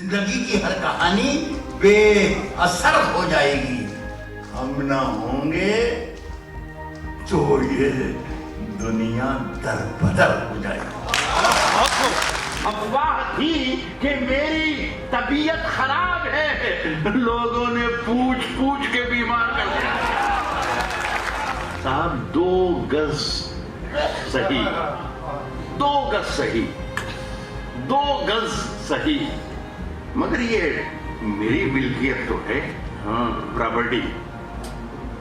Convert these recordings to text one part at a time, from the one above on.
जिंदगी की हर कहानी बेअसर हो जाएगी। हम ना होंगे तो ये दुनिया दरबदर हो जाएगी। अफवाह थी कि मेरी तबीयत खराब है, लोगों ने पूछ पूछ के बीमार कर दिया। साहब 2 गज सही, 2 गज सही, 2 गज सही, मगर ये मेरी मिल्कियत तो है। हाँ, प्रॉपर्टी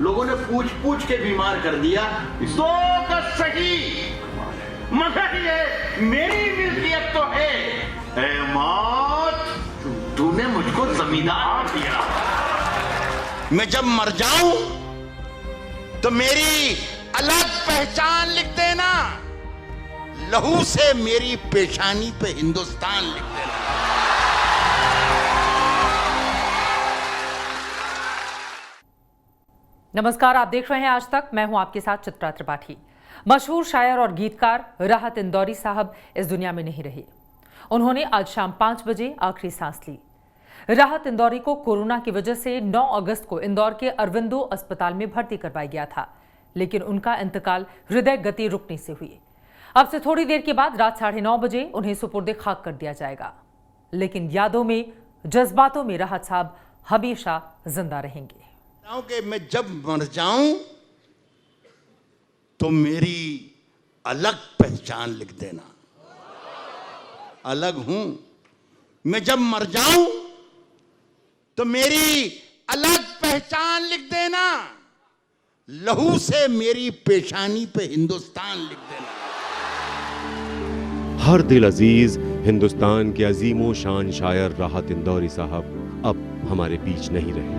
लोगों ने पूछ पूछ के बीमार कर दिया। 2 गज सही, मगर ये मेरी मिल्कियत तो है। ऐ मौत, तूने मुझको जमींदार दिया। मैं जब मर जाऊं तो मेरी अलग पहचान लिख देना, लहू से मेरी पेशानी पे हिंदुस्तान लिख देना। नमस्कार, आप देख रहे हैं आज तक। मैं हूं आपके साथ चित्रा त्रिपाठी। मशहूर शायर और गीतकार राहत इंदौरी साहब इस दुनिया में नहीं रहे। उन्होंने आज शाम 5 बजे आखिरी सांस ली। राहत इंदौरी को कोरोना की वजह से 9 अगस्त को इंदौर के अरविंदो अस्पताल में भर्ती करवाया गया था, लेकिन उनका इंतकाल हृदय गति रुकने से हुई। अब से थोड़ी देर के बाद रात 9:30 बजे उन्हें सुपुर्द खाक कर दिया जाएगा, लेकिन यादों में, जज्बातों में राहत साहब हमेशा जिंदा रहेंगे। कि मैं जब मर जाऊं तो मेरी अलग पहचान लिख देना। अलग हूं मैं, जब मर जाऊं तो मेरी अलग पहचान लिख देना, लहू से मेरी पेशानी पे हिंदुस्तान लिख देना। हर दिल अजीज हिंदुस्तान के अजीमो शान शायर राहत इंदौरी साहब अब हमारे बीच नहीं रहे।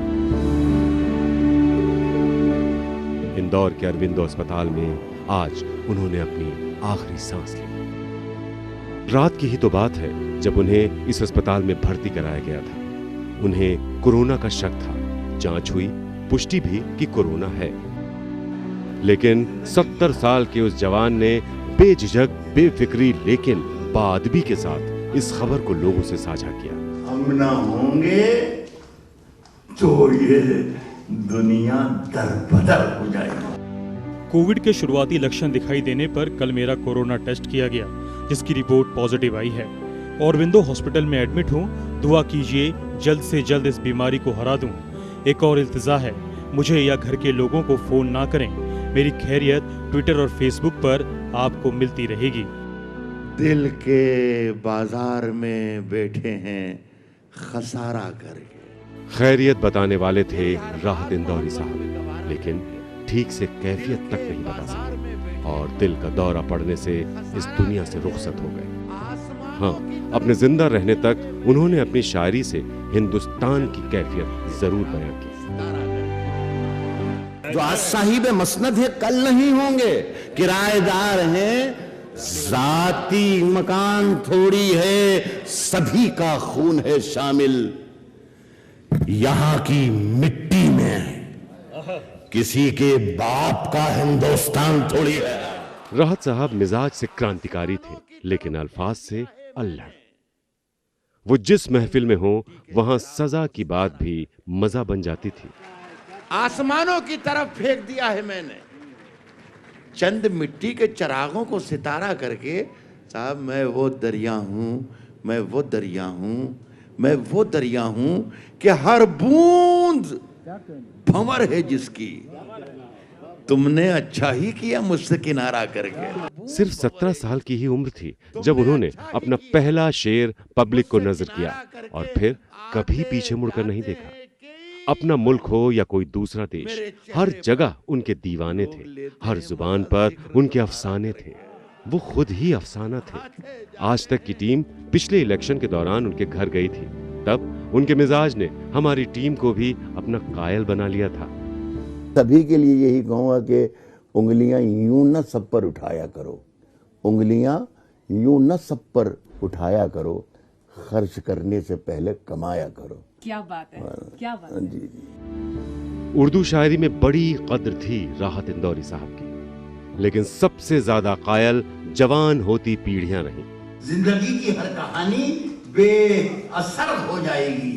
इंदौर के अरविंदो अस्पताल में आज उन्होंने अपनी आखिरी सांस ली। रात की ही तो बात है जब उन्हें इस अस्पताल में भर्ती कराया गया था। उन्हें कोरोना का शक था, जांच हुई, पुष्टि भी कि कोरोना है, लेकिन 70 साल के उस जवान ने बेझिझक, बेफिक्री लेकिन बाअदबी के साथ इस खबर को लोगों से साझा किया। हम ना होंगे तो ये दुनिया दरबदर हो जाएगी। कोविड के शुरुआती लक्षण दिखाई देने पर कल मेरा कोरोना टेस्ट किया गया, जिसकी रिपोर्ट पॉजिटिव आई है। औरबिंदो हॉस्पिटल में एडमिट हूँ। दुआ कीजिए जल्द से जल्द इस बीमारी को हरा दूं। एक और इल्तिजा है, मुझे या घर के लोगों को फोन ना करें। मेरी खैरियत ट्विटर और फेसबुक पर आपको मिलती रहेगी। दिल के बाजार में बैठे हैं खसारा करके। खैरियत बताने वाले थे राहत इंदौरी साहब, लेकिन ठीक से कैफियत तक नहीं बता सके और दिल का दौरा पड़ने से इस दुनिया से रुखसत हो गए। हाँ, अपने जिंदा रहने तक उन्होंने अपनी शायरी से हिंदुस्तान की कैफियत जरूर बयां की। जो आज साहिब मसनद है कल नहीं होंगे, किराएदार हैं, जाती मकान थोड़ी है, सभी का खून है शामिल। यहां की मिट्टी में किसी के बाप का हिंदुस्तान थोड़ी है। राहत साहब मिजाज से क्रांतिकारी थे, लेकिन अल्फाज से अल्हड़। वो जिस महफिल में हो वहां सजा की बात भी मजा बन जाती थी। आसमानों की तरफ फेंक दिया है मैंने चंद मिट्टी के चरागों को सितारा करके। साहब मैं वो दरिया हूं, मैं वो दरिया हूं, मैं वो दरिया हूं कि हर बूंद भंवर है जिसकी। तुमने अच्छा ही किया मुझसे किनारा करके। सिर्फ 17 साल की ही उम्र थी जब उन्होंने अपना पहला शेर पब्लिक को नजर किया और फिर कभी पीछे मुड़कर नहीं देखा। अपना मुल्क हो या कोई दूसरा देश, हर जगह उनके दीवाने थे, हर जुबान पर उनके अफसाने थे। वो खुद ही अफसाना थे। आज तक की टीम पिछले इलेक्शन के दौरान उनके घर गई थी, तब उनके मिजाज ने हमारी टीम को भी अपना कायल बना लिया था। सभी के लिए यही कहूँगा कि उंगलियां यूं न सब पर उठाया करो, उंगलियां यूं न सब पर उठाया करो, खर्च करने से पहले कमाया करो। क्या बात है, क्या बात है। जी जी। उर्दू शायरी में बड़ी कद्र थी राहत इंदौरी साहब की, लेकिन सबसे ज्यादा कायल जवान होती पीढ़ियां रहीं। जिंदगी की हर कहानी बेअसर हो जाएगी।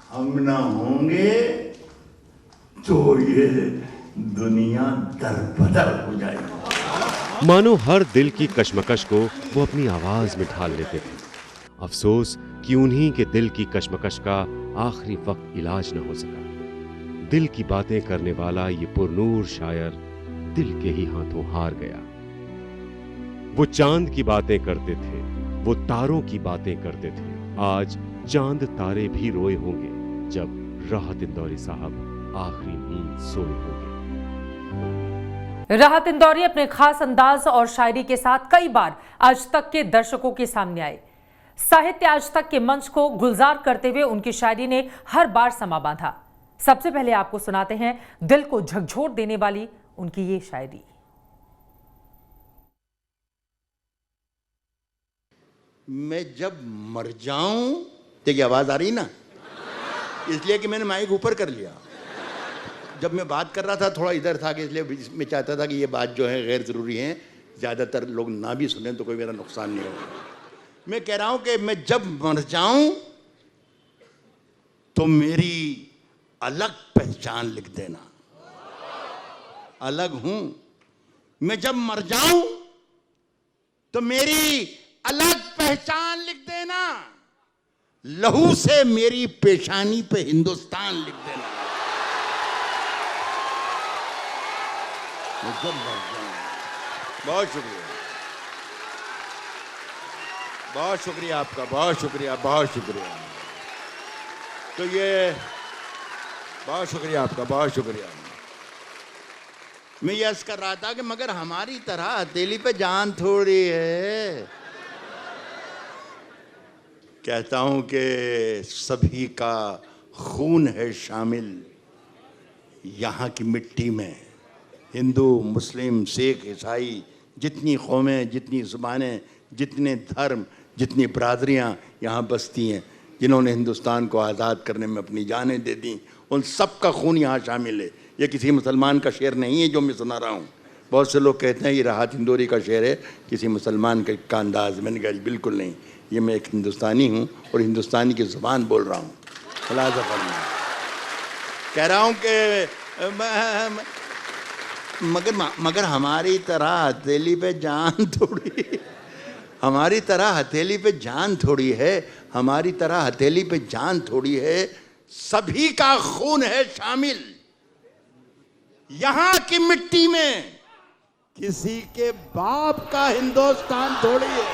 हम ना होंगे तो ये दुनिया दरबदर हो जाएगी। मानो हर दिल की कश्मकश को वो अपनी आवाज में ढाल लेते थे। अफसोस कि उन्हीं के दिल की कश्मकश का आखिरी वक्त इलाज न हो सका। दिल की बातें करने वाला ये पुरनूर शायर दिल के ही हाथों हार गया। वो चांद की बातें करते थे, वो तारों की बातें करते थे। आज चांद तारे भी रोए होंगे जब राहत इंदौरी साहब आखिरी नींद सोए होंगे। राहत इंदौरी अपने खास अंदाज और शायरी के साथ कई बार आज तक के दर्शकों के सामने आए। साहित्य आज तक के मंच को गुलजार करते हुए उनकी शायरी ने हर बार समा बांधा। सबसे पहले आपको सुनाते हैं दिल को झकझोर देने वाली उनकी ये शायरी। मैं जब मर जाऊं, देखिए आवाज आ रही ना, इसलिए कि मैंने माइक ऊपर कर लिया। जब मैं बात कर रहा था थोड़ा इधर था कि इसलिए मैं चाहता था कि ये बात जो है गैर जरूरी है, ज्यादातर लोग ना भी सुने तो कोई मेरा नुकसान नहीं होगा। मैं कह रहा हूं कि मैं जब मर जाऊं तो मेरी अलग पहचान लिख देना। अलग हूं मैं, जब मर जाऊं तो मेरी अलग पहचान लिख देना। लहू से मेरी पेशानी पे हिंदुस्तान लिख देना। मैं जब मर जाऊं। बहुत शुक्रिया, बहुत शुक्रिया आपका, बहुत शुक्रिया, बहुत शुक्रिया। तो ये बहुत शुक्रिया आपका, बहुत शुक्रिया। मैं यस कर रहा था कि मगर हमारी तरह हथेली पे जान थोड़ी है। कहता हूं कि सभी का खून है शामिल यहाँ की मिट्टी में। हिंदू, मुस्लिम, सिख, ईसाई, जितनी कौमें, जितनी ज़ुबानें, जितने धर्म, जितनी बरादरियाँ यहाँ बसती हैं, जिन्होंने हिंदुस्तान को आज़ाद करने में अपनी जानें दे दी, उन सब का खून यहाँ शामिल है। ये किसी मुसलमान का शेर नहीं है जो मैं सुना रहा हूँ। बहुत से लोग कहते हैं ये राहत इंदौरी का शेर है, किसी मुसलमान का अंदाज। मैंने कहा बिल्कुल नहीं, ये मैं एक हिंदुस्तानी हूँ और हिंदुस्तानी की ज़ुबान बोल रहा हूँ। खलासा फरमा कह रहा हूँ कि मगर हमारी तरह हथेली पे जान थोड़ी, हमारी तरह हथेली पे जान थोड़ी है, हमारी तरह हथेली पे जान थोड़ी है। सभी का खून है शामिल यहाँ की मिट्टी में, किसी के बाप का हिंदुस्तान थोड़ी है।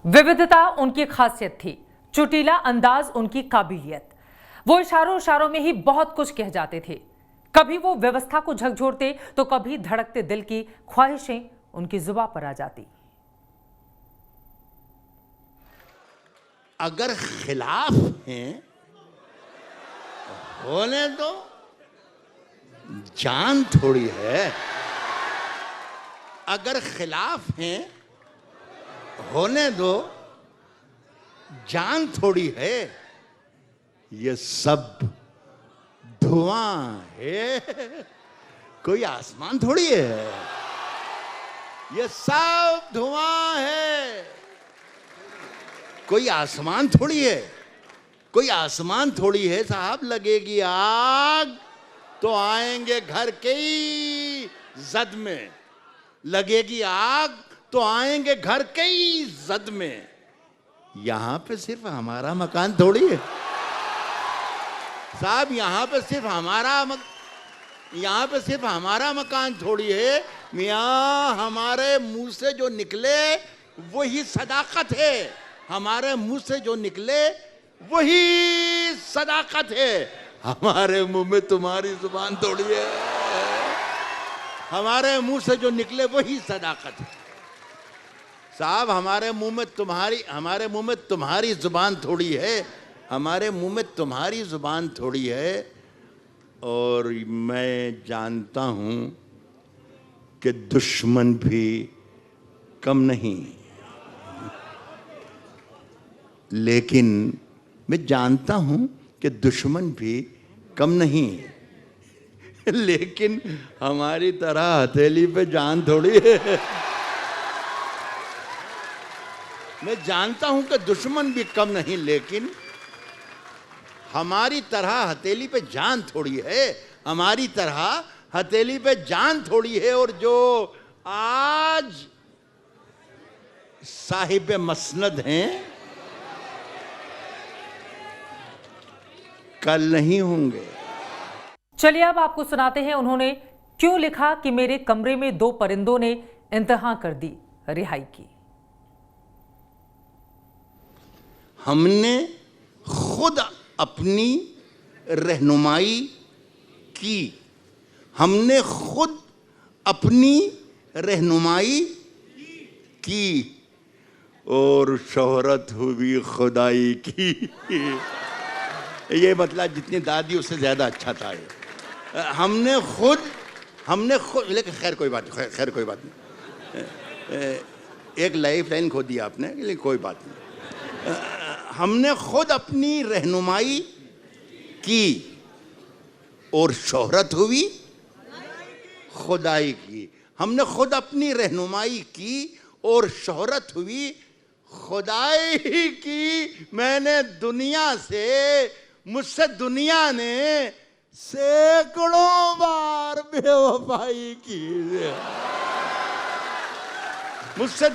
विविधता उनकी खासियत थी, चुटीला अंदाज उनकी काबिलियत। वो इशारों में ही बहुत कुछ कह जाते थे। कभी वो व्यवस्था को झकझोरते तो कभी धड़कते दिल की ख्वाहिशें उनकी जुबान पर आ जाती। अगर खिलाफ हैं होने दो, जान थोड़ी है। अगर खिलाफ हैं होने दो, जान थोड़ी है। ये सब धुआं है, कोई आसमान थोड़ी है। ये सब धुआं है, कोई आसमान थोड़ी है। कोई आसमान थोड़ी है साहब। लगेगी आग तो आएंगे घर के ही जद में। लगेगी आग तो आएंगे घर के ही जद में। यहां पे सिर्फ हमारा मकान थोड़ी है साहब। यहां पे सिर्फ हमारा मकान थोड़ी है मियां। हमारे मुंह से जो निकले वही सदाकत है। हमारे मुंह से जो निकले वही सदाकत है। हमारे मुंह में तुम्हारी जुबान थोड़ी है। हमारे मुंह से जो निकले वही सदाकत है साहब। हमारे मुंह में तुम्हारी जुबान थोड़ी है। हमारे मुंह में तुम्हारी जुबान थोड़ी है। और मैं जानता हूं कि दुश्मन भी कम नहीं, लेकिन मैं जानता हूं कि दुश्मन भी कम नहीं, लेकिन हमारी तरह हथेली पे जान थोड़ी है। मैं जानता हूं कि दुश्मन भी कम नहीं, लेकिन हमारी तरह हथेली पे जान थोड़ी है, हमारी तरह हथेली पे जान थोड़ी है। और जो आज साहिब मसनद हैं, कल नहीं होंगे। चलिए अब आपको सुनाते हैं उन्होंने क्यों लिखा कि मेरे कमरे में 2 परिंदों ने इंतहा कर दी रिहाई की। हमने खुद अपनी रहनुमाई की, हमने खुद अपनी रहनुमाई की और शोहरत हुई खुदाई की। ये मतलब जितनी दादी उससे ज्यादा अच्छा था ये। हमने खुद लेकिन खैर कोई बात नहीं, खैर कोई बात नहीं। एक लाइफ लाइन खो दिया आपने, लेकिन कोई बात नहीं। हमने खुद अपनी रहनुमाई की और शोहरत हुई खुदाई की। हमने खुद अपनी रहनुमाई की और शोहरत हुई खुदाई की। मैंने दुनिया से, मुझसे दुनिया ने सैकड़ों बार बेवफाई की। मुझसे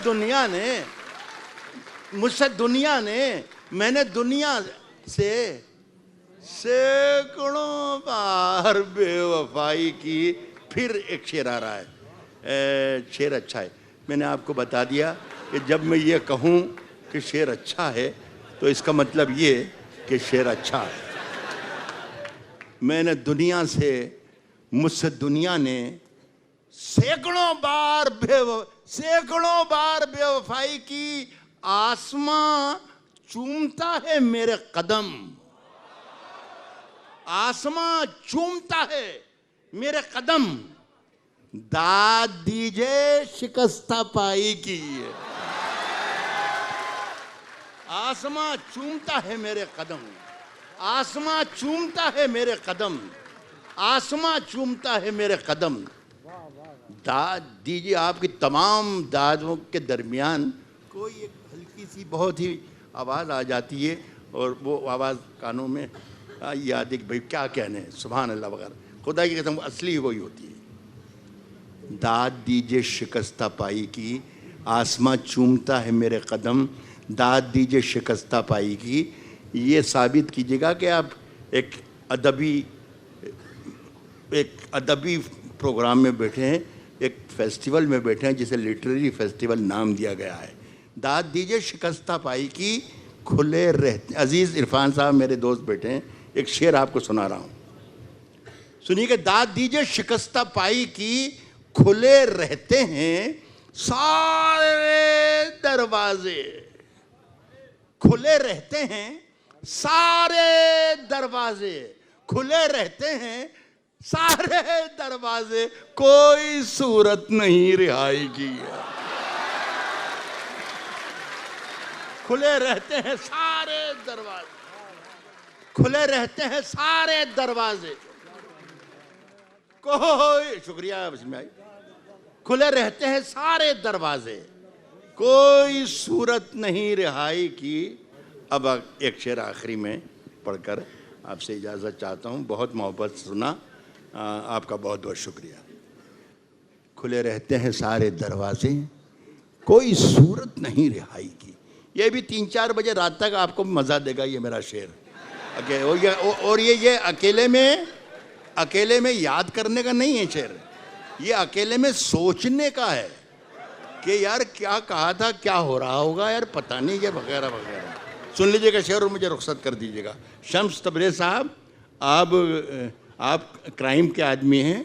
दुनिया ने मैंने दुनिया से सैकड़ों बार बेवफाई की। फिर एक शेर आ रहा है, शेर अच्छा है। मैंने आपको बता दिया कि जब मैं ये कहूँ कि शेर अच्छा है तो इसका मतलब ये कि शेर अच्छा है। मैंने दुनिया से, मुझसे दुनिया ने सैकड़ों बार बेवफाई की। आसमां चूमता है मेरे कदम, आसमां चूमता है मेरे कदम। दाद दीजिए शिकस्ता पाई की। आसमां चूमता है मेरे कदम, आसमां चूमता है मेरे कदम, आसमां चूमता है मेरे कदम। दाद दीजिए। आपकी तमाम दादों के दरमियान कोई एक हल्की सी बहुत ही आवाज़ आ जाती है और वो आवाज़ कानों में याद है कि भाई क्या कहने, सुभान अल्लाह वगैरह। खुदा की कसम असली वही होती है। दाद दीजिए शिकस्ता पाई की, आसमां चूमता है मेरे कदम। दाद दीजिए शिकस्ता पाई की। ये साबित कीजिएगा कि आप एक अदबी प्रोग्राम में बैठे हैं, एक फेस्टिवल में बैठे हैं जिसे लिटरेरी फेस्टिवल नाम दिया गया है। दाद दीजिए शिकस्ता पाई की, खुले रहते। अजीज़ इरफान साहब मेरे दोस्त बैठे हैं, एक शेर आपको सुना रहा हूँ, सुनिए कि दाद दीजिए शिकस्ता पाई की, खुले रहते हैं सारे दरवाजे, खुले रहते हैं सारे दरवाजे, खुले रहते हैं सारे दरवाजे, कोई सूरत नहीं रिहाई की। खुले रहते हैं सारे दरवाजे, खुले रहते हैं सारे दरवाजे, कोई, शुक्रिया भाई, खुले रहते हैं सारे दरवाजे, कोई सूरत नहीं रिहाई की। अब एक शेर आखिरी में पढ़कर आपसे इजाज़त चाहता हूँ। बहुत मोहब्बत सुना, आपका बहुत बहुत शुक्रिया। खुले रहते हैं सारे दरवाजे, कोई सूरत नहीं रिहाई की। ये भी 3-4 बजे रात तक आपको मज़ा देगा ये मेरा शेर। और ये अकेले में याद करने का नहीं है शेर, ये अकेले में सोचने का है कि यार क्या कहा था, क्या हो रहा होगा यार, पता नहीं, ये वगैरह वगैरह। सुन लीजिएगा शेर और मुझे रुख्सत कर दीजिएगा। शम्स तबरेज़ साहब, आप क्राइम के आदमी हैं,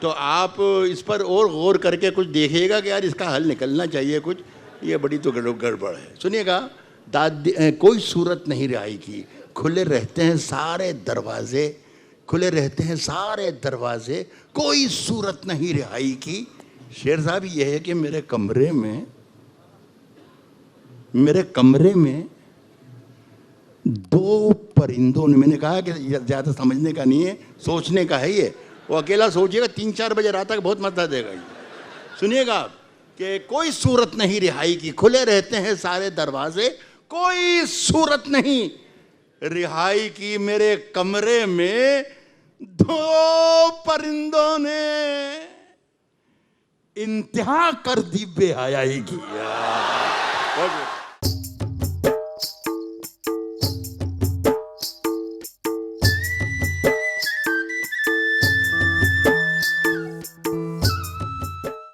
तो आप इस पर और गौर करके कुछ देखिएगा कि यार इसका हल निकलना चाहिए कुछ, ये बड़ी तो गड़बड़ है। सुनिएगा, कोई सूरत नहीं रिहाई की, खुले रहते हैं सारे दरवाजे, खुले रहते हैं सारे दरवाजे, कोई सूरत नहीं रिहाई की। शेर साहब ये है कि मेरे कमरे में 2 परिंदों ने, मैंने कहा कि ज़्यादा समझने का नहीं है, सोचने का है ये। वो अकेला सोचिएगा, 3-4 बजे रात तक बहुत मजा देगा ये। सुनिएगा, कि कोई सूरत नहीं रिहाई की, खुले रहते हैं सारे दरवाजे, कोई सूरत नहीं रिहाई की। मेरे कमरे में 2 परिंदों ने इंतहा कर दी बेहयाई की।